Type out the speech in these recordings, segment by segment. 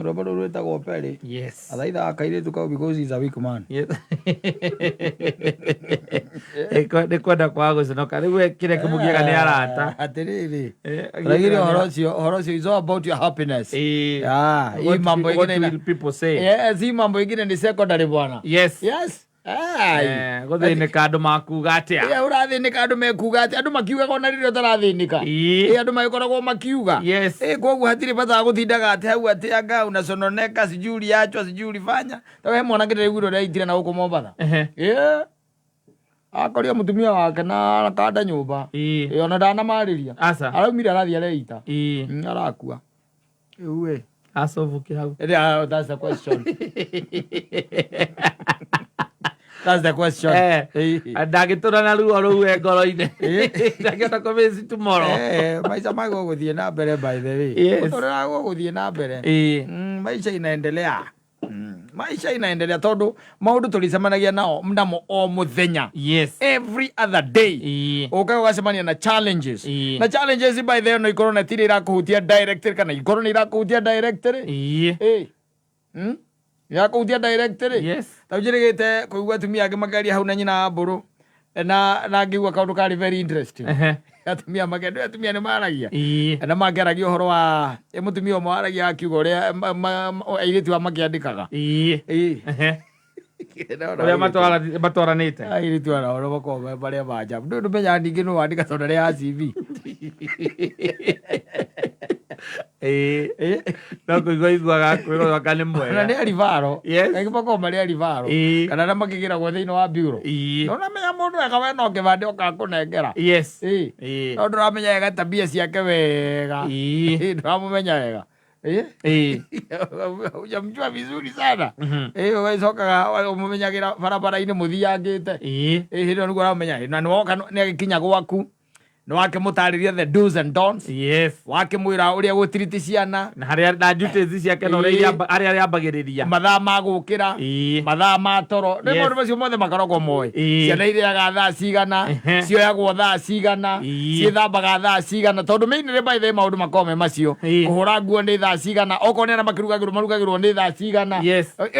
Robert Rita go Perry. Yes. I like that Kaide to go because he's a weak man. Yes. Kwenda kwago no karibu kile kimugia ni arata. Atiriri. Lakini Horacio is all about your happiness. Yeah, hii mambo ingine people say. Yes, hii mambo ingine ni secondary bwana. Yes. Yes. Guthinika andu makuga atia urathinika andu mekuga atia andu makiuga kona ririo tarathinika andu magikoragwo makiuga koguo hatiri bata guthindaga atia hau atia nga unasononeka sijuri achwa sijuri fanya tawe mwana ngire iguro ria itire na huko Mombasa akoria mutumia wake na kanda nyumba ona ndana mariria araumire arathia areita arakua we asovuke hau that's the question. That's the question. Ndagitura na ruo ruu ngoro-ini ndagiota convince tomorrow maisha mago guthie na mbere by the way utorera guthie na mbere maisha inaendelea maisha inaendelea tondu maundu tulicemanagia nao mndamo o muthenya every other day ukaga gacemania na challenges na challenges by the way no ikorwo na tiri irakuhutia directly kana ikorwo ni irakuhutia directly ya kuhutia directly tajirigite kuigua tumia age magaria hau na nyina mburu na ngigua kaundu kari very interesting atumia magendo atumia ni maragia na mageragia uhoro wa mutumia o maragia akiuga uria airitu wa makiandikaga uria matwaranite airitu ara oro bakoma baria baja ndu menya ndingi no wandika tondu ria CV no kuiguaga kwirwo kane mwega na ni alivaro ngipoko mari alivaro kana na makigira gwa thiino wa bureau no na menya mundu akawe no kibande okakunengera no nduramenya wega tabia ciake wega nduramumenya wega ujamjua vizuri sana waicokaga umumenyagira barabara-ini muthiangite hĩndĩ nĩguo ũramenya na nĩwoka nĩagĩkinya gwaku nĩwakĩmũtarĩria the do's and don'ts wakĩmwĩra ũrĩa gũtiriti ciana na harĩa duties ciake na ũrĩa arĩambagĩrĩria mathaa ma gũkĩra mathaa ma toro nĩ maũndũ macio mothe makoragwo moĩ ciana irĩaga thaa cigana cioyagwo thaa cigana ciĩthambaga thaa cigana tondũ mĩinĩrĩ by the maũndũ makoragwo me macio kũhũra nguo nĩ thaa cigana okorwo nĩ arĩa marugagĩrwo nĩ thaa cigana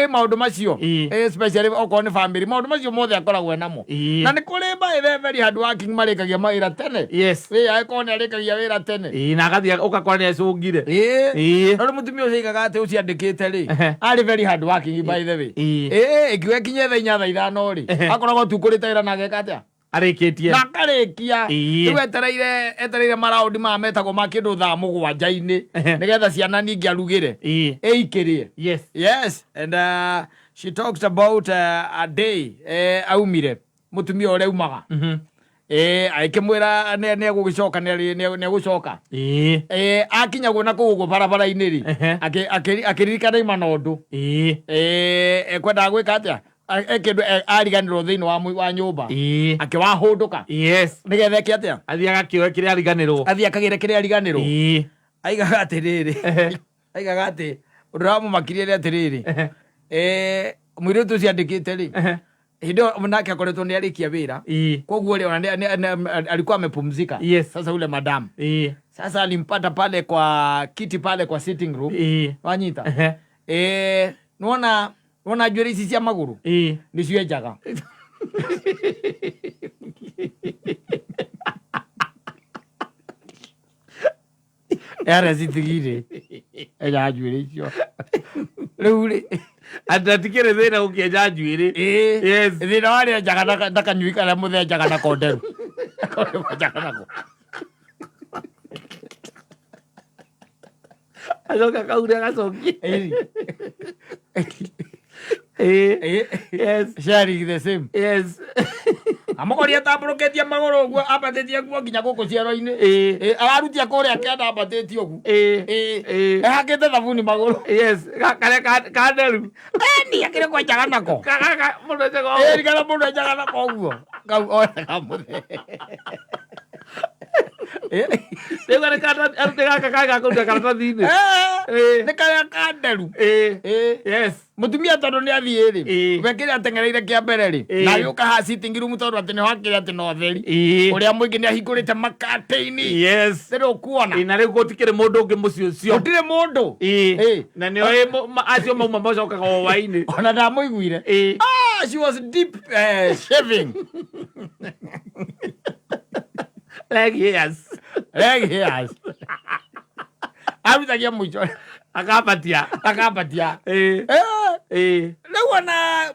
maũndũ macio especially okorwo nĩ family maũndũ macio mothe akoragwo namo na nĩ kũrĩ by the very hard working marĩkagia mawĩra tene akorwo nĩ arĩkagia wĩra tene na agathia ũgakora nĩ acũngire tondũ mũtumia ũcio aigaga atĩ ũciandĩkĩte rĩ arĩ very hard working by the way ĩkiuga ĩkinye thaa inya thaa ithano rĩ akoragwo tu kũrĩta wĩra na ageka atĩa arĩkĩtie na akarĩkia rĩu etereire maraundi maya metagwo ma kĩndũ thaa mũgwanja-inĩ nĩgetha ciana ningĩ arugĩre ĩikĩrie yes and she talks about a day aumire mũtumia ũrĩa aumaga akĩmwĩra nĩegũgĩcoka nĩegũcoka akinyagwo na kũu ũguo barabara-inĩ rĩ akĩririkana ima na ũndũ ekwendaga gwĩka atĩa kĩndũ ariganĩrwo thĩinĩ wa nyũmba akĩwahũndũka nĩgetha eke atĩa athiĩ agakĩoe kĩrĩa ariganĩrwo athiĩ akagĩre kĩrĩa ariganĩrwo aigaga atĩrĩrĩ aigaga atĩ ũndũ ũramũmakirie nĩ atĩrĩrĩ mũirĩtu ũcio andĩkĩte rĩ hĩndĩ nake akoretwo nĩ arĩkia wĩra koguo rĩ alikuwa amepumzika sasa ule madam sasa alimpata pale kwa kiti pale kwa sitting room wanyita nuona njuĩrĩ ici cia magũrũ nĩcio enjaga era citigire enjaga njuĩrĩ icio rĩu rĩ atatikire thĩna gũkĩenja njuĩrĩ thĩna warĩa enjaga na kanyui karĩa mũthenjaga na konderu enjaga nako acoka kaure agacokie sharing the same amokoria tambũrũkĩtie magũrũ ũguo ambatĩtie nguo nginya gũkũ ciero-inĩ ararutia kũrĩa kĩanda ambatĩtie ũguo ehakĩte thabuni magũrũ karĩa kanderu ni akĩrĩ kwenjaga nako kana mũndũ enjaga nako ũguo kau oyaga mũthee Rĩu arĩ arute gaka kaga kũruta karatathi-inĩ. Nĩ kaya kanderu. Yes. Mũtumia tondũ nĩ athiĩ rĩ, we kĩrĩa atengereire kĩa mbere rĩ, na agĩũka haha sitting room tondũ atĩ nĩho akĩrĩ atĩ no theri. Ũrĩa mũingĩ nĩ ahingũrĩte makatĩ-inĩ. Yes. Rĩu ũkuona. Na rĩu gũtikĩrĩ mũndũ ũngĩ mũciĩ ũcio. Gũtirĩ mũndũ. Na nĩo acio mauma macokaga o hwaĩ-inĩ. Ona ndamũiguire. She was deep shaving. Leg hairs. Arutagia mũico. Akabatia. Rĩu ona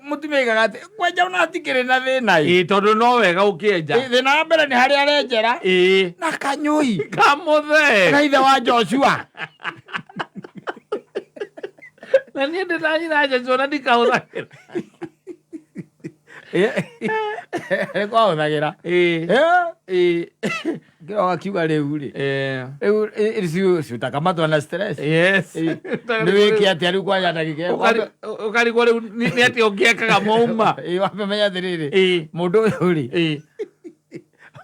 mũtumia aigaga atĩ kwanja ona hatikĩrĩ na thĩna. Tondũ no wega ũkĩenja. Thĩna wa mbere nĩ harĩa arenjera. Na kanyũi. Kamũthe. Na ithe wa Joshua. Na niĩ ndĩranyina Joshua na ndikahũthagĩra. Rĩko ahũthagĩra. Kĩro akiuga rĩu rĩ. Rĩu ciutakamatwa na stress. Yes. Nĩ wĩke atĩa rĩu kwanja ndagĩka. Ũkarigwo rĩu nĩ atĩ ũngĩekaga mauma. Wamenya atĩrĩrĩ. Mũndũ ũyũ rĩ.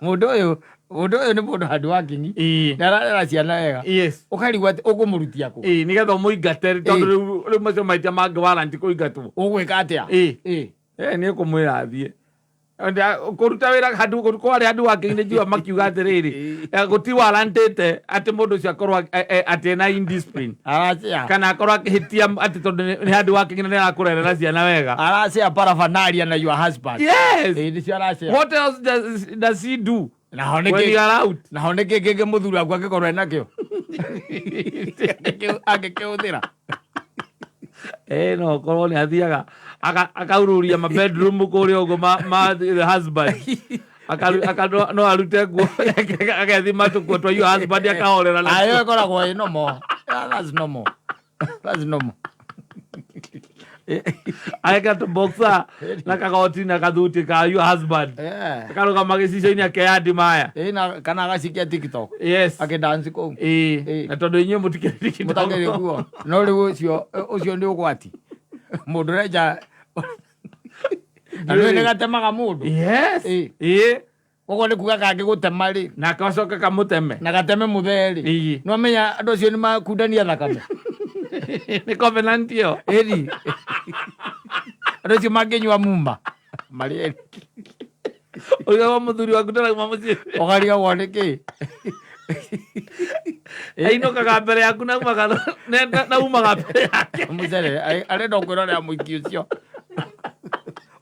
Mũndũ ũyũ nĩ mũndũ handũ wakinyi. Na ararera ciana wega. Ũkarigwo atĩ ũkũmũrutia kũ. Nĩgetha mũingate tondũ rĩu macio maita mangĩ warranty kũingatwo. Ũgwĩka atĩa? Nĩ kũmwĩra athiĩ. Kũruta wĩra handũ kwarĩ handũ wakinyi nĩnjua makiuga atĩrĩrĩ. Gũti warrantĩte atĩ mũndũ ũcio akorwo atĩ ena indiscipline. Kana akorwo akĩhĩtia atĩ tondũ nĩ handũ wakinyi na nĩ arakũrerera ciana wega. Aracĩa paraphernalia na your husband. Yes. Nĩcio aracĩa. What else does he do? Naho nĩkĩ kĩngĩ mũthuri waku angĩkorwo enakĩo. Angĩkĩhũthĩra. No korwo nĩ athiaga akaururia ma bedroom kũrĩa ũguo ma the husband. No arute nguo agethi matukũ twa your husband akahorera. Ayo ĩkoragwo ĩ normal. That's normal. Aeka boxer na kagoti na kathuti ka your husband. Akarũgama gĩcicio-inĩ akeyandi maya. Kana agacikia TikTok. Yes. Akĩdance kũu. Na tondũ inyuĩ mũtikĩrĩ TikTok. Mũtakĩrĩ kuo. No rĩu ũcio nĩ ũgwati. Mũndũ ũrenja. Andũ nĩ gatemaga mũndũ. Yes. Ũguo nĩ kuga kangĩgũtema rĩ. Na gacoka kamũteme. Na gateme mũtheri. No menya andũ acio nĩ makundania thakame. Nĩ covenant ĩyo. Andũ acio mangĩnyua mumba. Marĩ Oiga mũthuri waku ndarauma mũciĩ. Ũkarigagwo nĩkĩ? Ainũkaga mbere yaku na umaga mbere yake. Mũcere arenda kwĩrorera mũiki ũcio.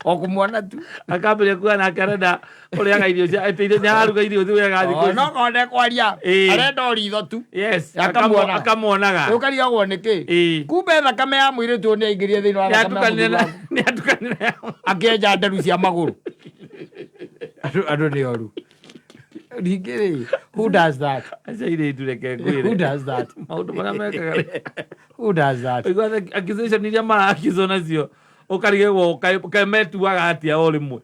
O kũmuona tu. Akambĩrĩria kuga nake arenda ũrĩaga irio nĩ araruga irio wega thikũ. No konde kwaria. Arenda o ritho tu. Yes. Akamuonaga. Ũkarigagwo nĩkĩ? Kumbe thakame ya mũirĩtu nĩ aingĩrire thĩinĩ wa thakame. Nĩ atukanire. Akĩenja nderu cia magũrũ. Andũ nĩ oru. Ningĩ who does that? Who does that? Maũndũ marĩa mekaga. Who does that? Ũiguaga accusation iria marakizwo nacio. Ũkarigagwo kametuaga atĩa o rĩmwe.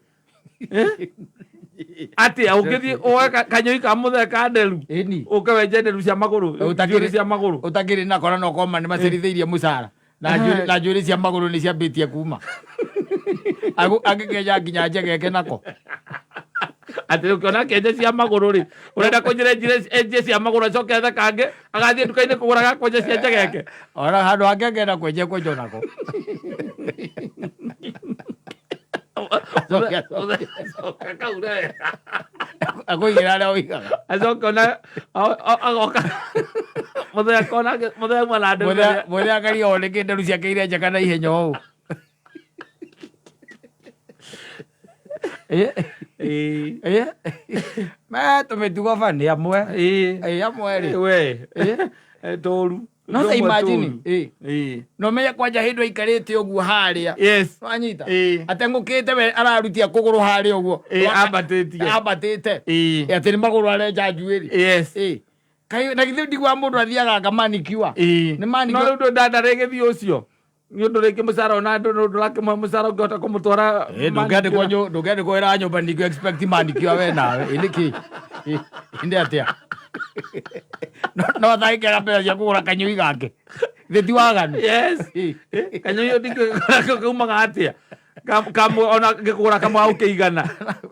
Atĩa ũngĩthiĩ woe kanyũi ka mũthee ka nderu. Ũkawenja nderu cia magũrũ. Ũtakĩrĩ na kora no koma nĩ macerithĩirie mũcara. Na njuĩrĩ cia magũrũ nĩ ciambĩtie kuma. Angĩkenja nginya njegeke nako. Atĩ ũkiona kenja cia magũrũ rĩ, ũrenda kũnjĩra enjie cia magũrũ acoke ethe kangĩ agathiĩ nduka-inĩ kũgũra gakwenja cia njegeke. Ona handũ hake angĩenda kwenja kwenja nako. Akũigĩra arĩa ũigaga. Acoka ona agoka mũthee akona mũthee uma na nderu. Mũthee akarigwo nĩkĩ nderu ciake irenjeka na ihenya ũũ. Tũmĩtugo bani amwe. Amwe rĩ. Tũru. No ta imagine. No menye kwanja hĩndĩ aikarĩte ũguo harĩa. Yes. Wanyita. Atengũkĩte we ararutia kũgũrũ harĩa ũguo. Ambatĩte. Atĩ nĩ magũrũ arenja njuĩrĩ. Yes. Na githĩ ndigwa mũndũ athiaga anga manicure. Nĩ manicure. No rĩu ndandarĩ gĩthiĩ ũcio. Nĩ ũndũ rĩngĩ mũcara ona ndũrakĩmwe mũcara ũngĩhota kũmũtwara. Ndũngĩandĩkwo wĩra nyũmba nĩkĩo expect manicure we nawe. Nĩkĩ? Inde atĩa. No thaĩkĩra mbeca cia kũgũra kanyũi gake. Thĩ ti waganu. Yes. Kanyũi ndikaumaga atĩa. kamwe ona ngĩkũgũra kamwe hau kĩigana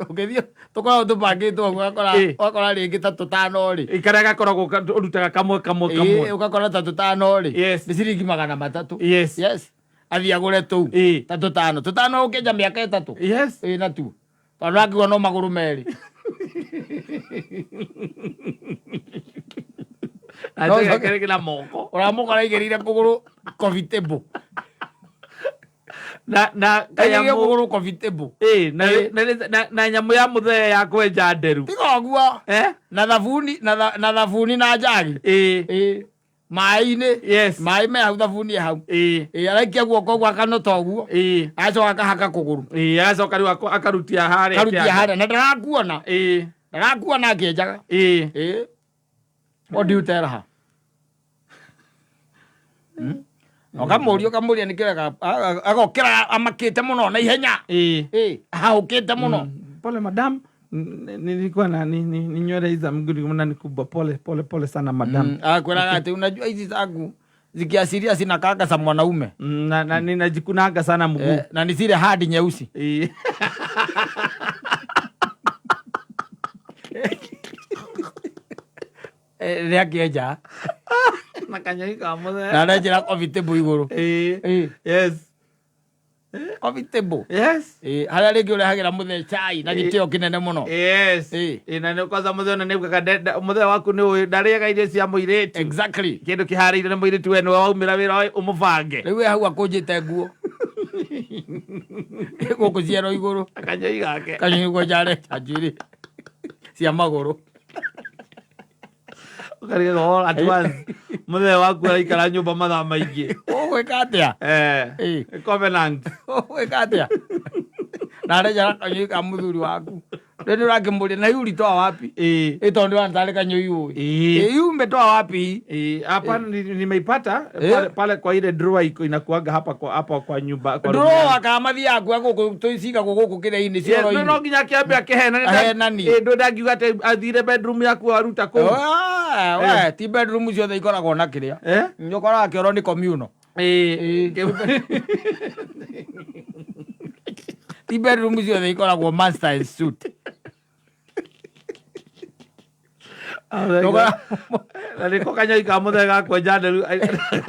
ũgĩthiĩ tũkoragwo tũbangĩtwo ũgakora rĩngĩ ta tũtano rĩ karĩa gakoragwo ũrutaga kamwe ũgakora ta tũtano rĩ Yes. nĩ ciringi 300 Yes. athiĩ agũre tũu ta tũtano ũkĩenja mĩaka 3 Yes. na tu tondũ akĩgwa no magũrũ merĩ Agekĩra moko ũramũkora aigĩrĩire kũgũrũ coffee table na aigĩrĩire kũgũrũ coffee table na nyamũ ya mũthee ya kwenja nderu tiga ũguo na thabuni na njagi maĩ-inĩ maĩ me hau thabuni hau araikia guoko ũguo akanota ũguo agacoka akahaka kũgũrũ agacoka rĩu akarutia harĩa na ndarakuona akĩenjaga what do you tell her ũkamũria nĩkĩrega agokĩra amakĩte mũno na ihenya ahaũkĩte mũno pole madam nilikuwa ni nywele hizi za mguu na ni kubwa pole sana madam akwĩraga atĩ unajua hizi zangu zikiasiria zinakaaga za mwanaume na ninajikunaga sana mguu na ni zile hadi nyeusi rĩa kĩenja na kanyoi ka mũthee na arenjera coffee table igũrũ yes coffee table harĩa rĩngĩ ũrehagĩra mũthee chai na gĩtĩo kĩnene mũno na nĩ kwanza mũthee ona nĩugaga mũthee waku nĩ ndarĩaga irio cia mũirĩtu exactly kĩndũ kĩharĩirio nĩ mũirĩtu we nĩwe waumĩra wĩra ũmũbange rĩu we hau akũnjĩte nguo gũkũ ciero igũrũ kanyoi gake kanyoi kwenja arenja njuĩrĩ cia magũrũ ũkarigĩrwo all at once mũthee waku araikara nyũmba mathaa maingĩ ũgwĩka atĩa covenant ũgwĩka atĩa na arenjera kanyoi ka mũthuri waku rĩu nĩũrakĩmũria na hiu ulitoa wapi tondũ anatarĩ kanyoi ũĩ hiu umetoa wapi hapa nimeipata pale kwa ile drawer iko inakuaga hapa kwa nyumba drawer kama thiaku gũkũ tũcigagwo gũkũ kĩrĩa-inĩ cioro-inĩ no nginya kĩambe akĩhenani ndũndakiuga atĩ athire bedroom yaku aruta kũu we ti bedroom ciothe ikoragwo na kĩrĩa nĩũkoraga kĩoro nĩ communal ti bedroom ciothe ikoragwo master suit na nĩko kanyoi ka mũthee gakwenja nderu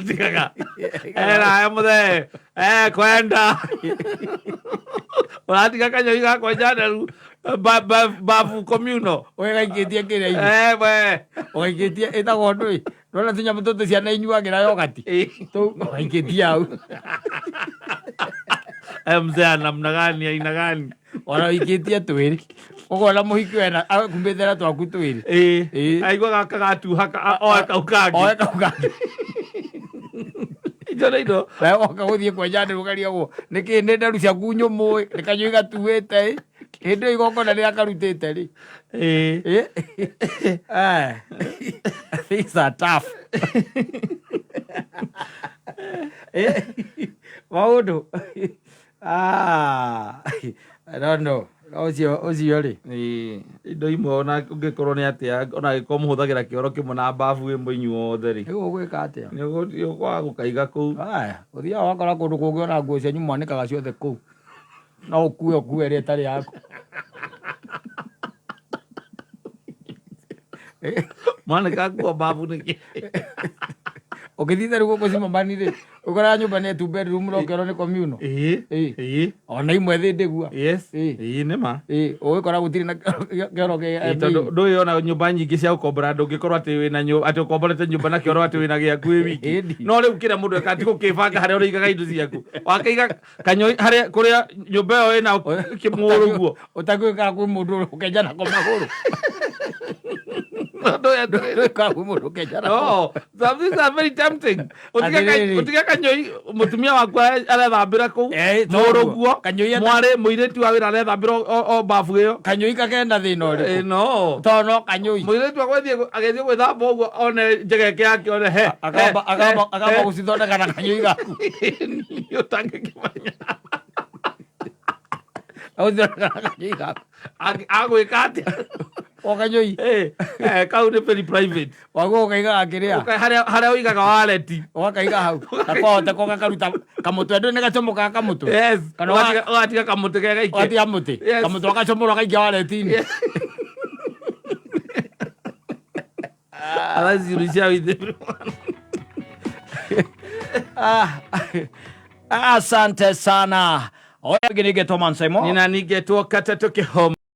tigaga nae mũthee kwenda ũratiga kanyoi gakwenja nderu babu communal ũgaikĩtie kĩrĩa-inĩ ũgaikĩtie ĩtagwo ndũĩ nona tũnyamũ tũtũ ciana inyuagĩra yogati tũu ũgaikĩtie hau mzee anamna gani aina gani ona ũikĩtie twĩrĩ ũkona mũhiki wena akumbĩthera twaku twĩrĩ aigua gaka gatuha oe kau kangi icio nĩ indo oka gũthiĩ kwenja nderu ũkariagwo nĩkĩĩ nĩ nderu ciaku nyũmũ nĩ kanyoi gatuĩte hĩndĩ ĩyo igongona rĩrĩa karutĩte rĩ things are tough maũndũ I don't know ũcio rĩ indo imwe ona ũngĩkorwo nĩ atĩa ona angĩkorwo mũhũthagĩra kĩoro kĩmwe na babu ĩmwe inyuothe rĩ rĩu ũgwĩka atĩa nĩũkwaga gũkaiga kũu ũthiaga wakora kũndũ kũngĩ ona nguo cianyu mwanĩkaga ciothe kũu no ũkue ĩrĩa ĩtarĩ yaku mwanĩka nguo babu nĩkĩ ũgĩthiĩ rĩu gũkũ Cimamani rĩ ũkoraga nyũmba nĩ two bedroom no kĩoro nĩ communal ona imwe thĩ ndĩgua nĩma ũgĩkora gũtirĩ na kĩoro tondũ ndũĩ ona nyũmba nyingĩ cia gũkombora ndũngĩkorwo atĩ wĩna atĩ ũkomborete nyũmba na kĩoro atĩ wĩna gĩaku wĩ wiki no rĩu kĩrĩa mũndũ eka ti gũkĩbanga harĩa ũrĩigaga indo ciaku wakĩiga kanyoi harĩa kũrĩa nyũmba ĩyo ĩna kĩmũgũrũ guo ũtakwĩkaga kwĩ mũndũ ũkenja nako magũrũ these are very tempting ũtige kanyoi mũtumia waku arethambĩra kũu mũrũguo mwarĩ mũirĩtu wa wĩra arethambĩra o babu ĩyo kanyoi kakenda thĩna ũrĩkũ no tondũ no kanyoi mũirĩtu agĩthiĩ gwĩthamba ũguo one njegeke yake one akamba gũcithondeka na kanyoi gaku ũtangĩkĩmenya agũcithondeka na kanyoi gaku agwĩka atĩa Okanyoi. Kau nĩ very private. Wago ukaiga akiria. Harĩa ũigaga wallet. Wakaiga hau. Gakota ko gakaruta kamũtwe ndũ nĩ gacomoka kamũtũ. Yes. Kana watiga kamũtũ kega ike. Watiga mũtĩ. Kamũtũ gacomorwo kaingĩ wallet-inĩ. Alazi ulishia with everyone. Asante sana. Oya gini geto man Simon. Nina nigeto kata toke home.